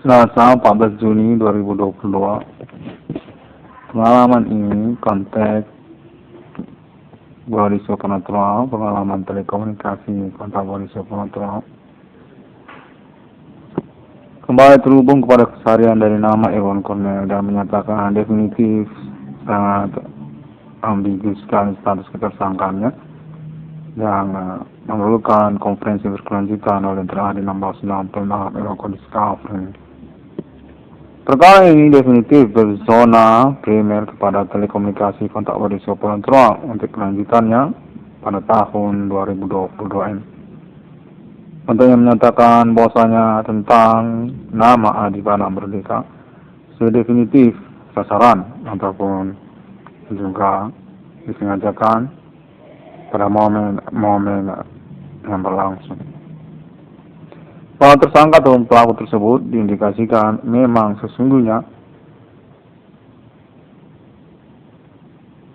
Selasa 14 Juni 2022. Pengalaman ini konteks Boris Supernatural, pengalaman telekomunikasi kontak Boris Supernatural. Kembali terhubung kepada keseharian dari nama Ewan Cornell dan menyatakan definitif sangat ambigu sekali status ketersangkaannya yang memerlukan konferensi berkelanjutan oleh terhadap 1666 Ewan Discovery. Perkara ini definitif berzona primer kepada telekomunikasi kontak Boris Supernatural untuk kelanjutannya pada tahun 2022 ini. Untuk yang menyatakan bahwasanya tentang nama Adibana Merdeka sudah definitif sasaran ataupun juga disengajakan pada momen yang berlangsung. Para tersangka atau pelaku tersebut diindikasikan memang sesungguhnya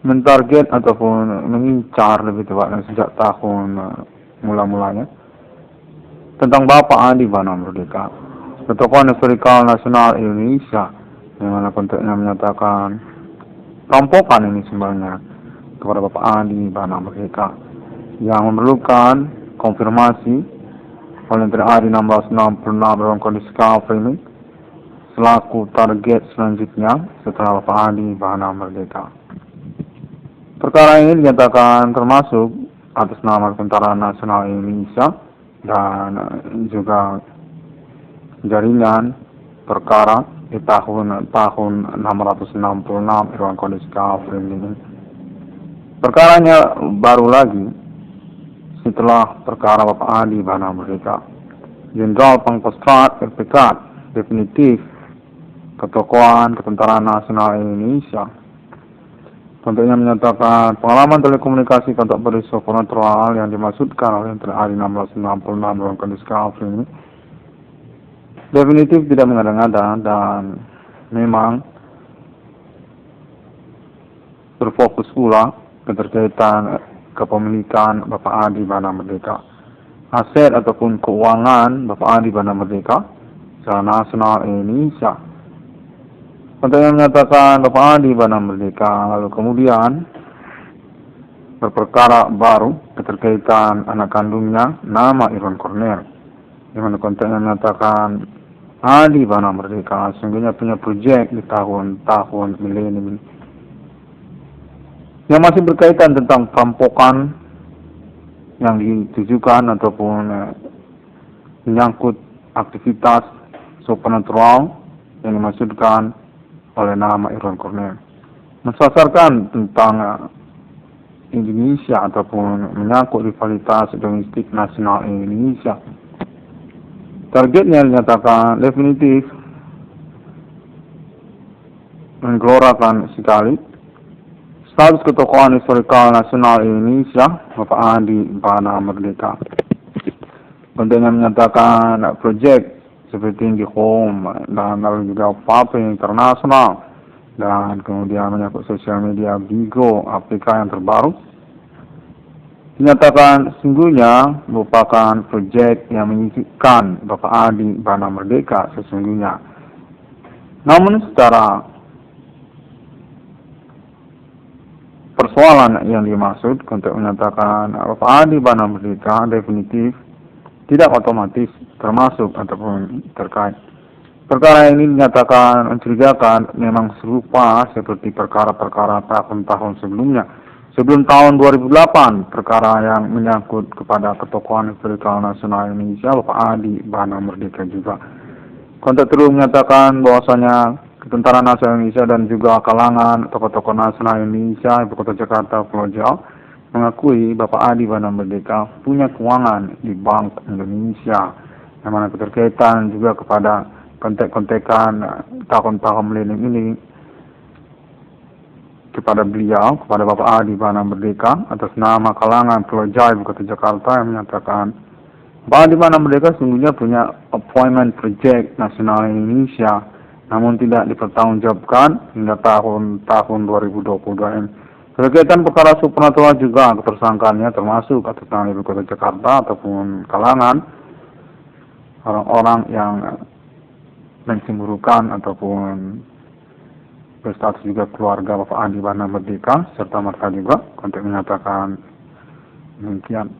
mentarget ataupun mengincar lebih tepatnya sejak tahun mula-mulanya tentang Bapak Adibana Merdeka, Tokoh Historikal Nasional Indonesia, yang mana konteksnya menyatakan rampokan ini sebenarnya kepada Bapak Adibana Merdeka yang memerlukan konfirmasi oleh TRI 1666 dalam kondisi Discovery ini selaku target selanjutnya setelah Bapak Adibana Merdeka. Perkara ini dinyatakan termasuk atas nama Tentara Nasional Indonesia dan juga jaringan perkara di tahun 666 Irwan Kondisi Discovery ini. Perkaranya baru lagi setelah perkara Bapak Adibana Merdeka. Jenderal Pangkostrat bertekad definitif ketokohan Ketentaraan Nasional Indonesia. Tentunya menyatakan pengalaman telekomunikasi kontak Boris Supernatural yang dimaksudkan oleh TRI 1666 dalam kondisi Discovery ini definitif tidak mengada-ngada dan memang berfokus pula keterkaitan kepemilikan Bapak Adibana Merdeka, aset ataupun keuangan Bapak Adibana Merdeka secara nasional Indonesia. Untuk yang menyatakan Bapak Adibana Merdeka, lalu kemudian berperkara baru keterkaitan anak kandungnya nama Irwan Cornell, yang mana kontennya menyatakan Adibana Merdeka sesungguhnya punya proyek di tahun-tahun milenium yang masih berkaitan tentang perampokan yang ditujukan ataupun menyangkut aktivitas supernatural yang dimaksudkan oleh nama Irwan Cornell, mensasarkan tentang Indonesia ataupun menyangkut rivalitas domestik nasional Indonesia. Targetnya dinyatakan definitif menggelorakan sekali status ketokohan historikal nasional Indonesia Bapak Adibana Merdeka. Kontennya menyatakan proyek seperti IndiHome dan lalu juga PAP internasional dan kemudian menyangkut sosial media Bigo, aplikasi yang terbaru, dinyatakan sesungguhnya merupakan proyek yang menyisipkan Bapak Adibana Merdeka sesungguhnya. Namun secara persoalan yang dimaksud untuk menyatakan Bapak Adibana Merdeka definitif tidak otomatis termasuk ataupun terkait. Perkara ini dinyatakan mencurigakan memang serupa seperti perkara-perkara tahun-tahun sebelumnya. Sebelum tahun 2008, perkara yang menyangkut kepada ketokohan historikal nasional Indonesia Bapak Adibana Merdeka juga. Kontak terus menyatakan bahwasanya Tentara Nasional Indonesia dan juga kalangan tokoh-tokoh nasional Indonesia, Ibu Kota Jakarta, Pulau Jawa, mengakui Bapak Adibana Merdeka punya keuangan di Bank Indonesia, yang mana keterkaitan juga kepada kontek-kontekan tahun-tahun milenium ini kepada beliau, kepada Bapak Adibana Merdeka atas nama kalangan Pulau Jawa, Ibu Kota Jakarta, yang menyatakan Bapak Adibana Merdeka sungguhnya punya appointment project nasional Indonesia, namun tidak dipertanggungjawabkan hingga tahun 2022 ini. Berkaitan perkara supernatural juga ketersangkaannya termasuk atas nama Ibu Kota Jakarta ataupun kalangan orang-orang yang mencemburukan ataupun berstatus juga keluarga Bapak Adi Bana Merdeka, serta merta juga untuk menyatakan demikian.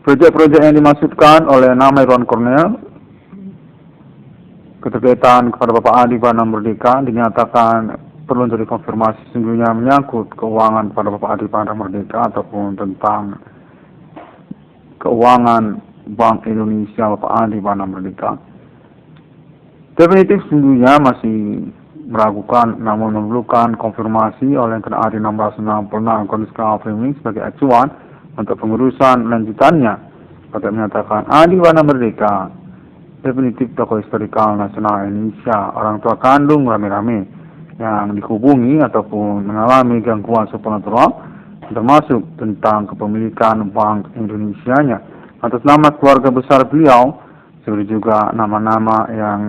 Proyek-proyek yang dimaksudkan oleh nama Irwan Cornel keterkaitan kepada Bapak Adi Bana Merdeka dinyatakan perlu untuk dikonfirmasi sesungguhnya menyangkut keuangan pada Bapak Adi Bana Merdeka ataupun tentang keuangan Bank Indonesia Bapak Adi Bana Merdeka. Definitif sesungguhnya masih meragukan, namun memerlukan konfirmasi oleh Kena Adi 1666 Kondisi Kafring sebagai acuan untuk pengurusan lanjutannya. Pada menyatakan Adi Bana Merdeka definitif tokoh historikal nasional Indonesia, orang tua kandung rame-rame yang dihubungi ataupun mengalami gangguan supernatural, termasuk tentang kepemilikan Bank Indonesia-nya atas nama keluarga besar beliau, seperti juga nama-nama yang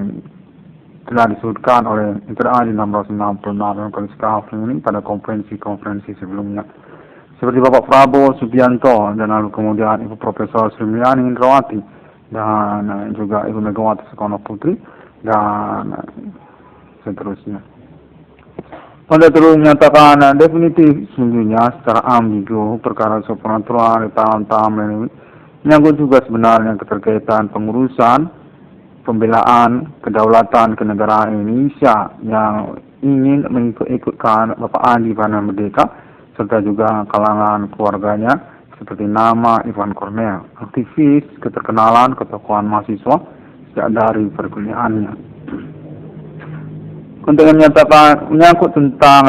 telah disebutkan oleh Kena Adi 1666 dalam Kondisi Kafring ini pada konferensi sebelumnya, seperti Bapak Prabowo Subianto dan lalu kemudian Ibu Profesor Sri Mulyani Indrawati dan juga Ibu Megawati Soekarno Putri dan seterusnya. Pada terus menyatakan definitif sesungguhnya secara ambigu perkara supernatural di tahun-tahun ini menyangkut juga sebenarnya keterkaitan pengurusan pembelaan kedaulatan kenegaraan Indonesia yang ingin mengikut-ikutkan Bapak Adi Bana Merdeka serta juga kalangan keluarganya seperti nama Irwan Cornel, aktivis keterkenalan ketokohan mahasiswa sejak dari perkuliahannya. Untuk menyatakan menyangkut tentang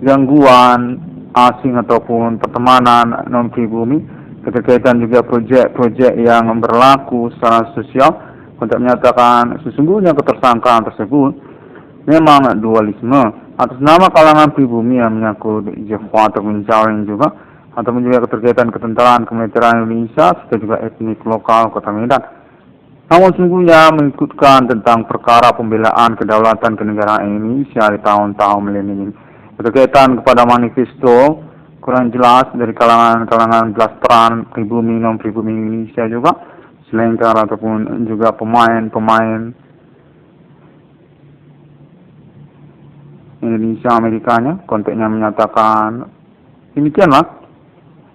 gangguan asing ataupun pertemanan non-pribumi, keterkaitan juga proyek-proyek yang berlaku secara sosial, untuk menyatakan sesungguhnya ketersangkaan tersebut memang dualisme atas nama kalangan pribumi yang menyangkut Jawa ataupun Jawa juga, ataupun juga keterkaitan ketentaraan kemiliteran Indonesia serta juga etnik lokal Kota Medan. Namun sesungguhnya mengikutkan tentang perkara pembelaan kedaulatan kenegaraan Indonesia di tahun-tahun milenium. Keterkaitan kepada manifesto kurang jelas dari kalangan blasteran pribumi non-pribumi Indonesia juga, selengkar ataupun juga pemain-pemain Indonesia Amerikanya, konteksnya menyatakan demikianlah,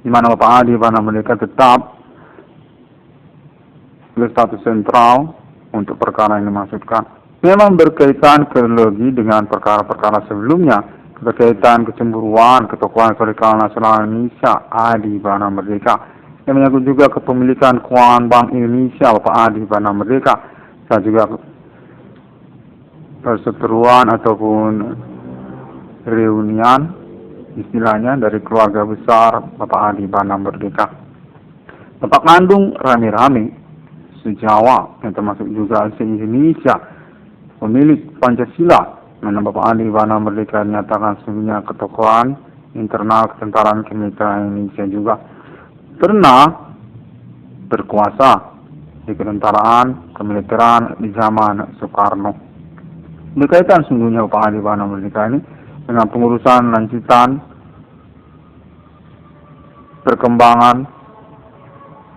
di mana Bapak Adi Bana Merdeka tetap berstatus sentral untuk perkara yang dimaksudkan. Memang berkaitan kronologi dengan perkara-perkara sebelumnya, berkaitan kecemburuan ketokohan historikal nasional Indonesia Adi Bana Merdeka, yang menyangkut juga kepemilikan keuangan Bank Indonesia Bapak Adi Bana Merdeka, dan juga perseteruan ataupun reunian istilahnya dari keluarga besar Bapak Adi Bana Merdeka. Bapak kandung rame-rame se-Jawa yang termasuk juga se-Indonesia pemilik Pancasila, mana Bapak Adi Bana Merdeka dinyatakan sesungguhnya ketokohan internal ketentaraan kemiliteran Indonesia juga pernah berkuasa di ketentaraan kemiliteran di zaman Soekarno. Berkaitan sesungguhnya Bapak Adi Bana Merdeka ini dengan pengurusan lanjutan perkembangan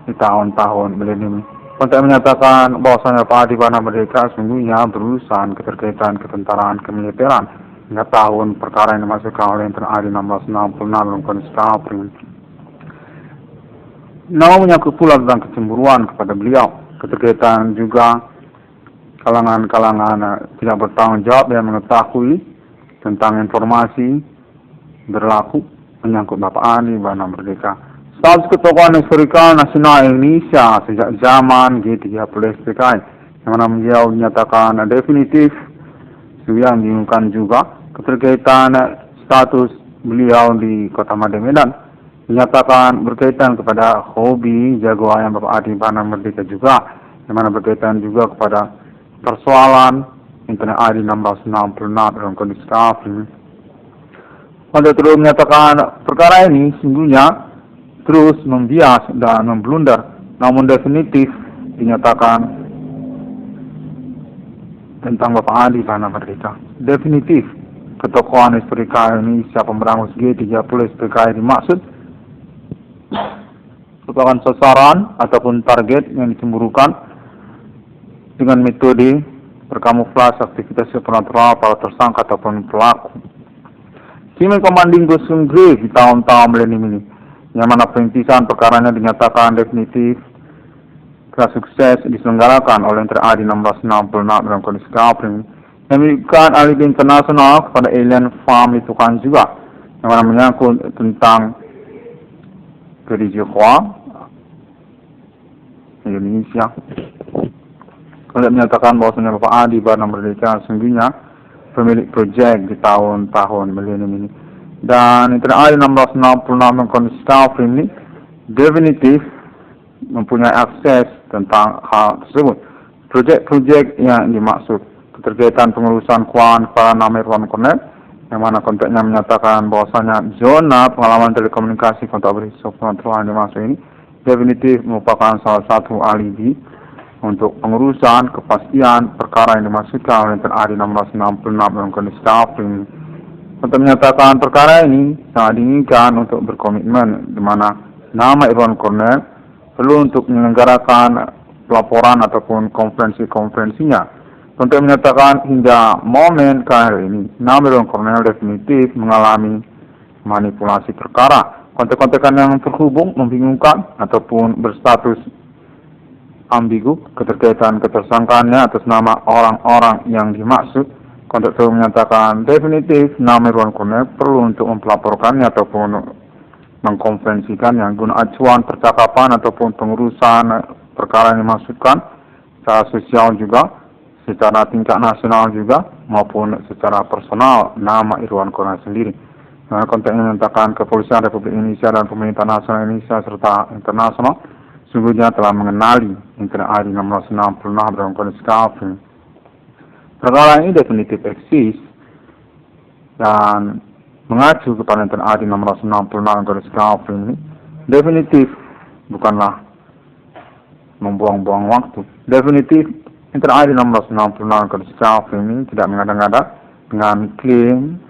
di tahun-tahun milenium. Untuk menyatakan bahwasanya Pak Adi Bana Merdeka sesungguhnya berurusan keterkaitan ketentaraan kemiliteran hingga tahun perkara yang dimasukkan oleh Kena Adi 1666 dalam Kondisi Kafring. Namun menyangkut pula tentang kecemburuan kepada beliau, keterkaitan juga kalangan-kalangan tidak bertanggung jawab yang mengetahui tentang informasi berlaku menyangkut Bapak Adi Bana Merdeka. Status ketokohan historikal nasional Indonesia sejak zaman G30 SPKI, yang mana beliau dinyatakan definitif, yang diumumkan juga keterkaitan status beliau di Kota Medan, dinyatakan berkaitan kepada hobi jago ayam Bapak Adi Bana Merdeka juga, yang mana berkaitan juga kepada persoalan Kena Adi 1666 dalam Kondisi Kafring. Pada terus menyatakan perkara ini sungguhnya terus membias dan memblunder, namun definitif dinyatakan tentang Bapak Adi Bana Merdeka. Definitif ketokohan historikal Indonesia pemberangus G30 SPKI dimaksud merupakan sasaran ataupun target yang dicemburukan dengan metode berkamuflase aktivitas supernatural para tersangka ataupun pelaku. Kimi Commanding Gosung Grave di tahun-tahun milenium ini, yang mana perintisan perkaranya dinyatakan definitif telah sukses diselenggarakan oleh TNI 1666 dalam kondisi kapring, yang memberikan alibi internasional kepada alien farm ditukan juga, yang mana menyangkut tentang Tiongkok, Indonesia. Untuk menyatakan bahwasanya Bapak Adi Bana Merdeka sesungguhnya pemilik proyek di tahun-tahun milenium ini. Dan TNI 1666 kondisi kapring ini definitif mempunyai akses tentang hal tersebut. Proyek-proyek yang dimaksud keterkaitan pengurusan keuangan para nama Irwan Cornell, yang mana kontaknya menyatakan bahwasanya zona pengalaman telekomunikasi kontak berisiko supernatural yang dimaksud ini definitif merupakan salah satu alibi untuk pengurusan kepastian perkara yang dimaksudkan oleh TNI 1666 dalam kondisi kapring. Untuk menyatakan perkara ini sangat diinginkan untuk berkomitmen di mana nama Irwan Cornell perlu untuk menyelenggarakan pelaporan ataupun konferensinya. Untuk menyatakan hingga momen kali ini, nama Irwan Cornell definitif mengalami manipulasi perkara. Kontek-kontekan yang terhubung, membingungkan, ataupun berstatus ambigu, keterkaitan ketersangkaannya atas nama orang-orang yang dimaksud. Kontek itu menyatakan definitif nama Irwan Cornell perlu untuk mempelaporkannya ataupun mengkonferensikannya guna acuan percakapan ataupun pengurusan perkara yang dimaksudkan secara sosial juga, secara tingkat nasional juga, maupun secara personal nama Irwan Cornell sendiri. Nah, konteksnya menyatakan kepolisian Republik Indonesia dan pemerintah nasional Indonesia serta internasional sungguhnya telah mengenali TNI 1666 dalam kondisi kapring. Perkara ini definitif eksis dan mengacu kepada TNI 1666 dalam kondisi kapring ini definitif bukanlah membuang-buang waktu. Definitif TNI 1666 dalam kondisi kapring ini tidak mengada-ngada dengan klaim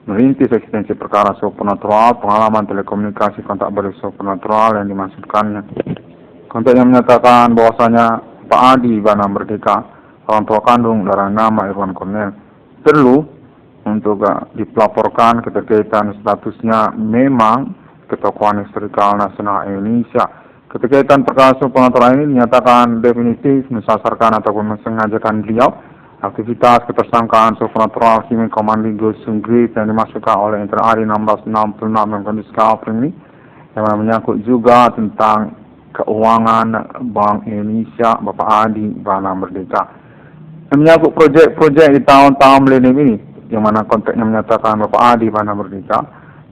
merintis eksistensi perkara supernatural, pengalaman telekomunikasi kontak berisiko supernatural yang dimaksudkannya. Kontaknya menyatakan bahwasanya Pak Adi Bana Merdeka, orang tua kandung dari nama Irwan Cornell, perlu untuk dipelaporkan keterkaitan statusnya memang ketokohan historikal nasional Indonesia. Keterkaitan perkara supernatural ini dinyatakan definitif mensasarkan ataupun mensengajakan beliau aktivitas ketersangkaan supernatural Kimi Commanding Gosung Grave yang dimaksudkan oleh TNI 1666 dalam kondisi kapring ini, yang menyangkut juga tentang keuangan Bank Indonesia Bapak Adi Bana Merdeka, yang menyangkut proyek-proyek di tahun-tahun milenium ini, yang mana konteksnya menyatakan Bapak Adi Bana Merdeka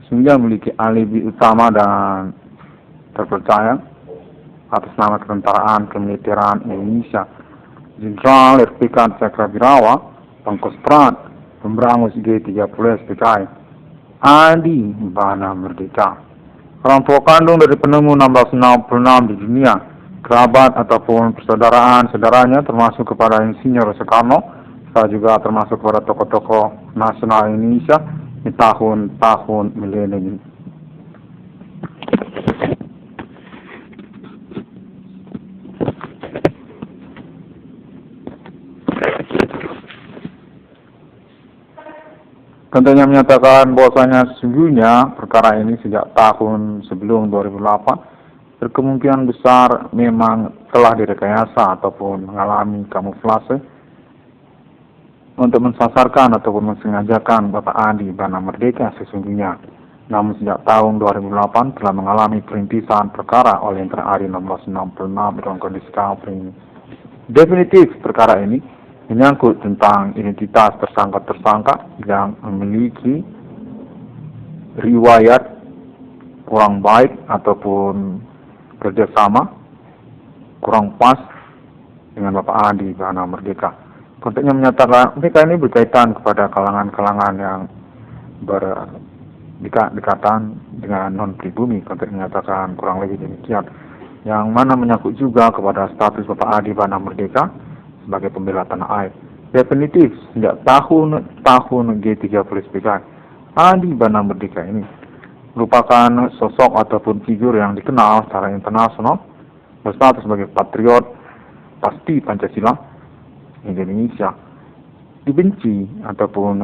sehingga memiliki alibi utama dan terpercaya atas nama ketentaraan kemiliteran Indonesia. Jenderal RPK Cakrabirawa, Pangkostrat, Pemberangus G30 SPKI, Adi Bana Merdeka, orang tua kandung dari penemu 1666 di dunia, kerabat ataupun persaudaraan saudaranya termasuk kepada Insinyur Soekarno, serta juga termasuk kepada tokoh-tokoh nasional Indonesia di tahun-tahun milenium ini. Tentunya menyatakan bahwasanya sesungguhnya perkara ini sejak tahun sebelum 2008 berkemungkinan besar memang telah direkayasa ataupun mengalami kamuflase untuk mensasarkan ataupun mensengajakan Bapak Adi Bana Merdeka sesungguhnya. Namun sejak tahun 2008 telah mengalami perintisan perkara oleh TNI 1666 dalam kondisi kapring. Definitif perkara ini menyangkut tentang identitas tersangka-tersangka yang memiliki riwayat kurang baik ataupun kerjasama kurang pas dengan Bapak Adi Bana Merdeka. Konteksnya menyatakan mereka ini berkaitan kepada kalangan-kalangan yang berdekatan dengan non-pribumi. Konteksnya menyatakan kurang lebih demikian, yang mana menyangkut juga kepada status Bapak Adi Bana Merdeka sebagai pembela tanah air. Definitif sejak tahun G30 SPKI, Adi Bana Merdeka ini merupakan sosok ataupun figur yang dikenal secara internasional, berstatus sebagai patriot pasti Pancasila Indonesia dibenci ataupun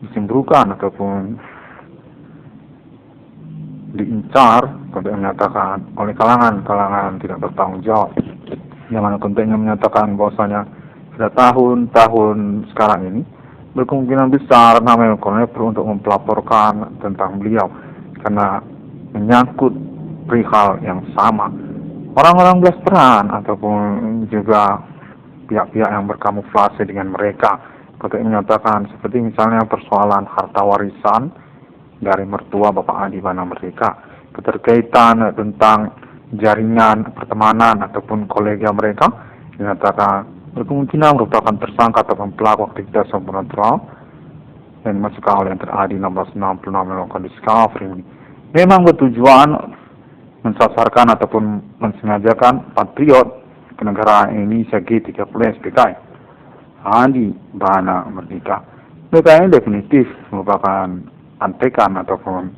dicemburukan ataupun diincar, konten menyatakan oleh kalangan tidak bertanggung jawab, yang mana kontennya menyatakan bahwasanya pada tahun-tahun sekarang ini berkemungkinan besar nama Kolonel perlu untuk mempelaporkan tentang beliau karena menyangkut perihal yang sama. Orang-orang belas peran ataupun juga pihak-pihak yang berkamuflase dengan mereka konten menyatakan seperti misalnya persoalan harta warisan dari mertua Bapak Adi Bana Merdeka, keterkaitan tentang jaringan pertemanan ataupun kolega mereka dinyatakan berkemungkinan merupakan tersangka ataupun pelaku aktivitas supernatural dan masuk oleh yang teradi 1666 melakukan discovery ini memang bertujuan mensasarkan ataupun mensengajakan patriot kenegaraan Indonesia G30 SPKI Adi Bana Merdeka. Mereka ini definitif merupakan antekan ataupun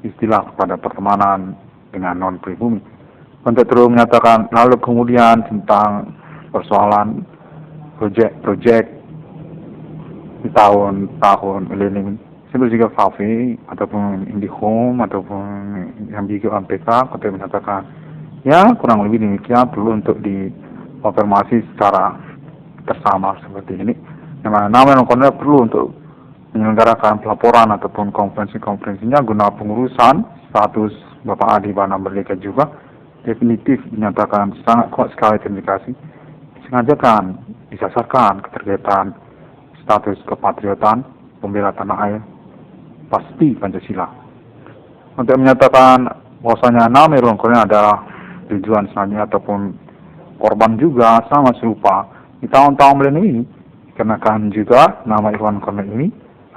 istilah kepada pertemanan dengan non-pribumi. Untuk terus menyatakan lalu kemudian tentang persoalan proyek di tahun-tahun ini seperti juga kafe ataupun IndiHome ataupun yang bikin MPK kota menyatakan ya kurang lebih demikian perlu untuk dikonfirmasi secara bersama seperti ini. Yang mana nama Kolonel perlu untuk menyelenggarakan pelaporan ataupun konferensinya guna pengurusan status Bapak Adi Bana Merdeka juga definitif dinyatakan sangat kuat sekali terindikasi sengajakan disasarkan keterkaitan status kepatriotan pembela tanah air pasti Pancasila. Untuk menyatakan bahwasanya nama Irwan Kolonel adalah tujuan selanjutnya ataupun korban juga sama serupa di tahun-tahun milenium ini, dikarenakan juga nama Irwan Kolonel ini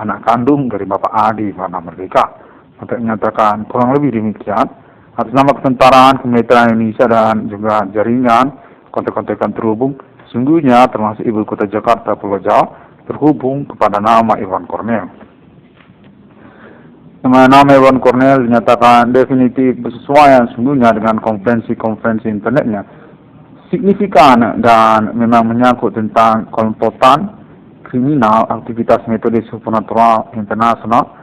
anak kandung dari Bapak Adi Bana Merdeka. Untuk menyatakan kurang lebih demikian atas nama ketentaraan kemiliteran Indonesia dan juga jaringan kontak-kontakan terhubung sungguhnya termasuk ibu kota Jakarta Pulau Jawa terhubung kepada nama Irwan Kolonel. Nama Irwan Kolonel dinyatakan definitif bersesuaian sungguhnya dengan konferensi internetnya signifikan dan memang menyangkut tentang kelompokan kriminal aktivitas metode supernatural internasional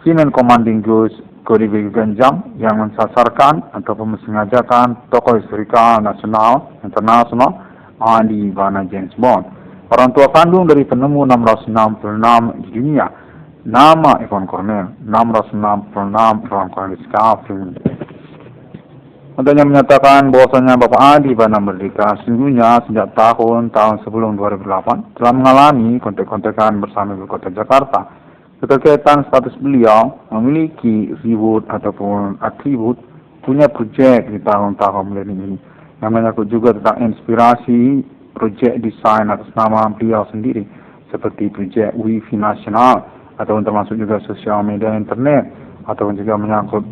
Sinan Commanding Ghost Kode Ganjang yang mensasarkan ataupun mensengajakan tokoh historikal nasional internasional Adi Bana James Bond, orang tua kandung dari penemu 666 di dunia. Nama Irwan Kolonel 666 Irwan Kolonel Discovery. Katanya menyatakan bahwasanya Bapak Adi Bana Merdeka sesungguhnya sejak tahun sebelum 2008 telah mengalami kontak-kontakan bersama ibu kota Jakarta. Keterkaitan status beliau memiliki ribut ataupun atribut punya proyek di tahun-tahun milenium ini. Yang menyangkut juga tentang inspirasi proyek desain atas nama beliau sendiri seperti proyek Wi-Fi nasional ataupun termasuk juga sosial media internet ataupun juga menyangkut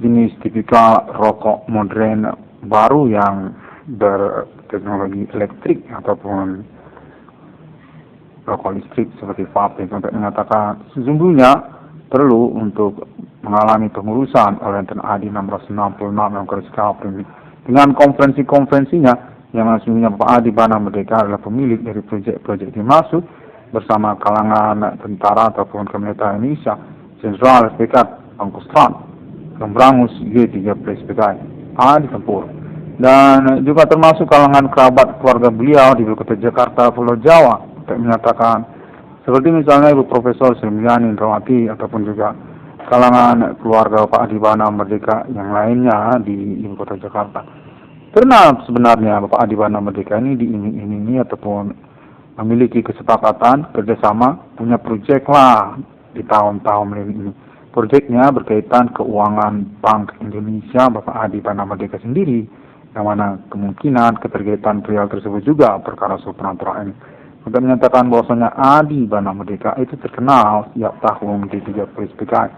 jenis tipikal rokok modern baru yang berteknologi elektrik ataupun rokok listrik seperti vape untuk mengatakan sesungguhnya perlu untuk mengalami pengurusan oleh Adi 666 yang Discovery dengan konferensinya yang sesungguhnya Bapak Adi Bana Merdeka adalah pemilik dari proyek-proyek dimaksud bersama kalangan tentara ataupun kemiliteran Indonesia Jenderal SPK Angkostrat Memberangus G30 SPKI Adi Tempur dan juga termasuk kalangan kerabat keluarga beliau di kota Jakarta Pulau Jawa untuk menyatakan seperti misalnya Ibu Profesor Srimulyani Indrawati ataupun juga kalangan keluarga Pak Adi Bana Merdeka yang lainnya di ibu kota Jakarta. Karena sebenarnya Bapak Adi Bana Merdeka ini diiming-imingi ataupun memiliki kesepakatan kerjasama punya proyek lah di tahun-tahun ini. Proyeknya berkaitan keuangan Bank Indonesia Bapak Adi Bana Merdeka sendiri, yang mana kemungkinan keterkaitan pria tersebut juga perkara supernatural ini. Untuk menyatakan bahwasanya Adi Bana Merdeka itu terkenal setiap tahun di 30 SPKI.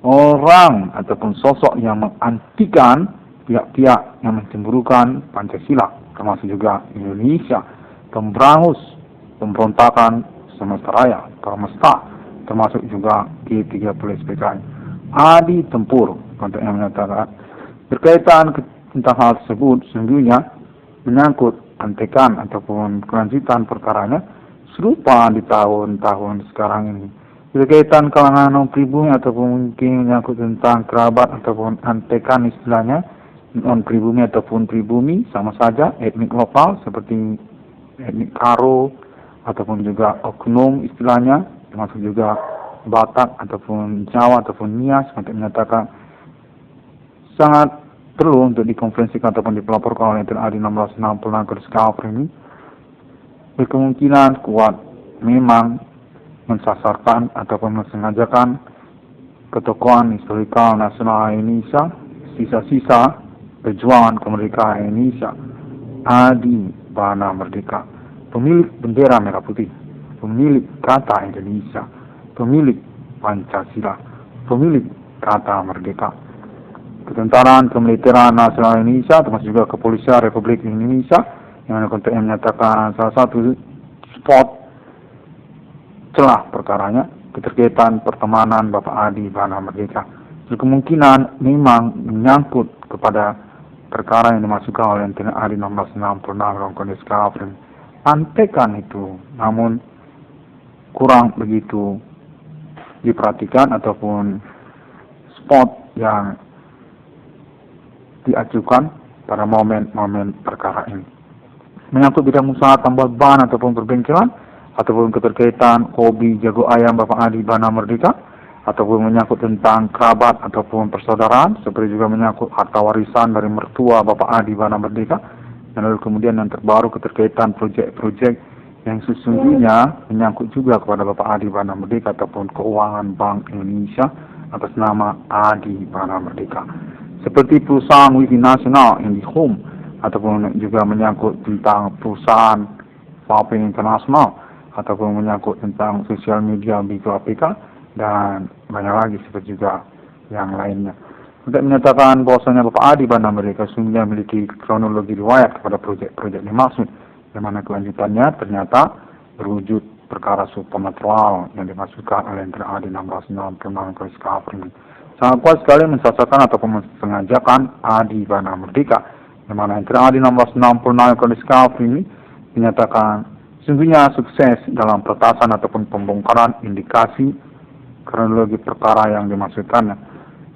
Orang ataupun sosok yang mengantikan pihak-pihak yang mencemburukan Pancasila, termasuk juga Indonesia, pemberangus, pemberontakan semesta raya, Pramesta, termasuk juga G30 SPKI. Adi Tempur untuk yang menyatakan berkaitan tentang hal tersebut sesungguhnya menyangkut antekan ataupun kelanjutan perkaranya serupa di tahun-tahun sekarang ini. Berkaitan kalangan non pribumi ataupun mungkin menyangkut tentang kerabat ataupun antekan istilahnya, non pribumi ataupun pribumi sama saja etnik lokal seperti etnik Karo ataupun juga oknum istilahnya, termasuk juga Batak ataupun Jawa ataupun Nias, untuk menyatakan sangat perlu untuk dikonferensikan ataupun dipelaporkan oleh TNI 1666 Garis Kafir ini. Berkemungkinan kuat memang mensasarkan ataupun mensengajakan ketokohan historikal nasional Indonesia, sisa-sisa perjuangan kemerdekaan Indonesia. Adi Bana Merdeka, pemilik bendera merah putih, pemilik kata Indonesia, pemilik Pancasila, pemilik kata merdeka. Ketentaraan Kemiliteran Nasional Indonesia, termasuk juga Kepolisian Republik Indonesia, yang menyatakan salah satu spot celah perkaranya keterkaitan pertemanan Bapak Adi Bana Merdeka. Kemungkinan memang menyangkut kepada perkara yang dimasukkan oleh TNI 1666 dalam kondisi kafir. Antekan itu, namun kurang begitu diperhatikan ataupun spot yang diajukan pada momen-momen perkara ini. Menyangkut bidang usaha tambal ban ataupun perbengkelan, ataupun keterkaitan hobi jago ayam Bapak Adi Bana Merdeka, ataupun menyangkut tentang kerabat ataupun persaudaraan, seperti juga menyangkut harta warisan dari mertua Bapak Adi Bana Merdeka, dan lalu kemudian yang terbaru keterkaitan proyek-proyek yang sesungguhnya menyangkut juga kepada Bapak Adi Bana Merdeka ataupun keuangan Bank Indonesia atas nama Adi Bana Merdeka. Seperti perusahaan Wifi Nasional IndiHome, ataupun juga menyangkut tentang perusahaan Vaping Internasional, ataupun menyangkut tentang sosial media Bigo APK, dan banyak lagi seperti juga yang lainnya. Untuk menyatakan bahwasanya Bapak Adi Bana Merdeka sungguhnya memiliki kronologi riwayat kepada proyek-proyek dimaksud, di mana kelanjutannya ternyata berwujud perkara supernatural yang dimasukkan oleh TNI 1666 Garis Kafir ini. Sangat kuat sekali mensasarkan ataupun mensengajakan Adi Bana Merdeka, di mana TNI 1666 Garis Kafir ini dinyatakan sungguhnya sukses dalam peretasan ataupun pembongkaran indikasi kronologi perkara yang dimaksudkannya.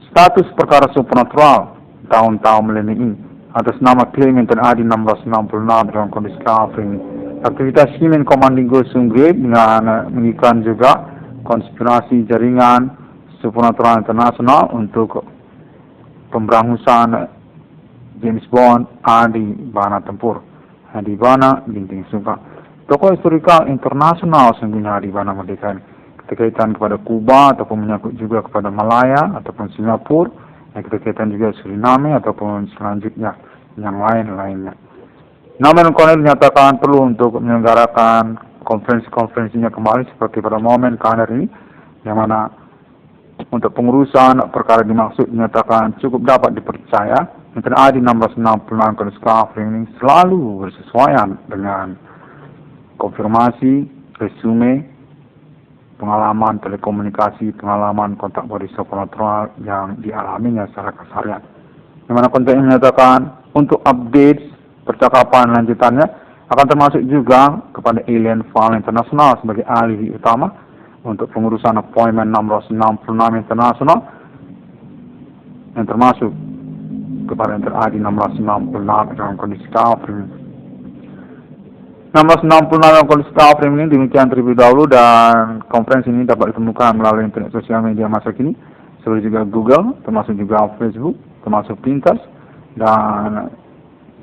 Status perkara supernatural tahun-tahun milenium ini atas nama klaim TNI 1666 dalam kondisi kafir ini. Aktivitas Human Commanding Ghost Sungguh dengan mengikat juga konspirasi jaringan supernatural internasional untuk pemberangusan James Bond Adi Bana Tempur, Adi Bana Ginting Suka. Tokoh historikal internasional sungguhnya Adi Bana Merdeka ini. Keterkaitan kepada Kuba ataupun menyangkut juga kepada Malaya ataupun Singapura, yang keterkaitan juga Suriname ataupun selanjutnya yang lain-lainnya. Namun Kolonel dinyatakan perlu untuk menyelenggarakan konferensi-konferensinya kembali seperti pada momen kalender ini, yang mana untuk pengurusan perkara dimaksud dinyatakan cukup dapat dipercaya. TNI 1666 Garis Kafir ini selalu bersesuaian dengan konfirmasi, resume, pengalaman telekomunikasi, pengalaman kontak body supernatural yang dialaminya secara keseharian. Di mana konten menyatakan untuk update percakapan lanjutannya akan termasuk juga kepada Alien File International sebagai ahli utama untuk pengurusan appointment 1666 internasional yang termasuk kepada TNI 1666 dalam kondisi kafir. 1666 dalam kondisi kafir ini demikian terlebih dahulu, dan konferensi ini dapat ditemukan melalui internet sosial media masa kini seperti juga Google, termasuk juga Facebook, termasuk Pinterest dan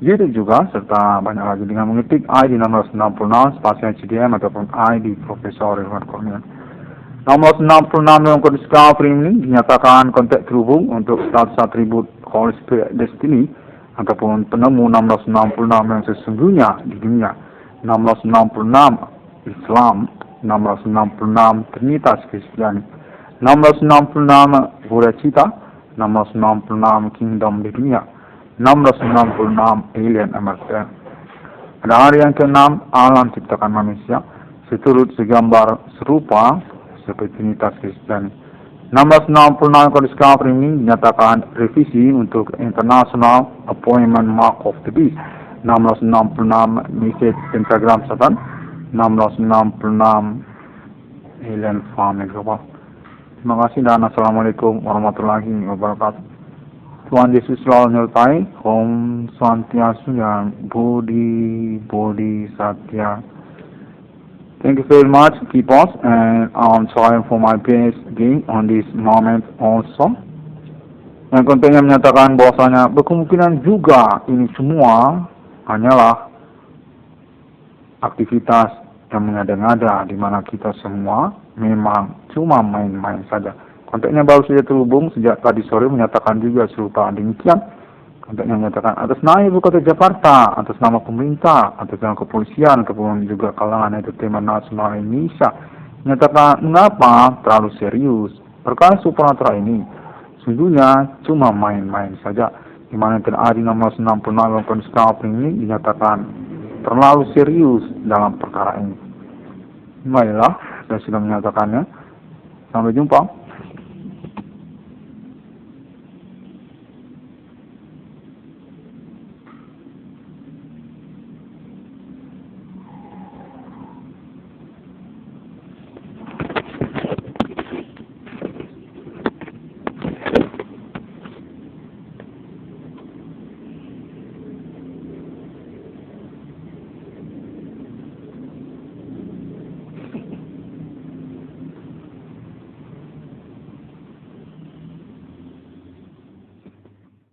YouTube juga, serta banyak lagi dengan mengetik ID 1666 spasi HDM ataupun ID Profesor Irwan Kurniawan. 1666 dalam kondisi kafir ini dinyatakan kontak terhubung untuk status atribut Holy Spirit Destiny ataupun penemu 1666 yang sesungguhnya di dunia. 1666 Islam, 1666 Trinitas Kristiani, 1666 Buddha Cita, 1666 Kingdom di dunia, 1666 Alien Emergent. Pada hari yang ke-6 alam ciptakan manusia seturut segambar serupa seperti Trinitas Kristiani. 1666 Kondisi Kafir ini dinyatakan revisi untuk International Appointment Mark of the Beast. 666 message Instagram satan 666 Helen Farm Global. Terima kasih dan Assalamualaikum warahmatullahi wabarakatuh. Tuhan Yesus selalu menyertai. Om Swastiastu dan Bodhi Satya. Thank you very much, keepers, and I'm sorry for my best again on this moment also. Yang kontennya menyatakan bahwasanya berkemungkinan juga ini semua hanyalah aktivitas yang mengada-ngada di mana kita semua memang cuma main-main saja. Kontennya baru saja terhubung sejak tadi sore menyatakan juga serupa demikian. Kontennya menyatakan atas nama Ibu Kota Jakarta, atas nama pemerintah, atas nama kepolisian, kemudian juga kalangan entertainment nasional Indonesia menyatakan mengapa terlalu serius perkara Supranatural ini. Sejujurnya cuma main-main saja, di mana TNI 666 Konstable ini dinyatakan terlalu serius dalam perkara ini. Baiklah, saya sudah menyatakannya. Sampai jumpa.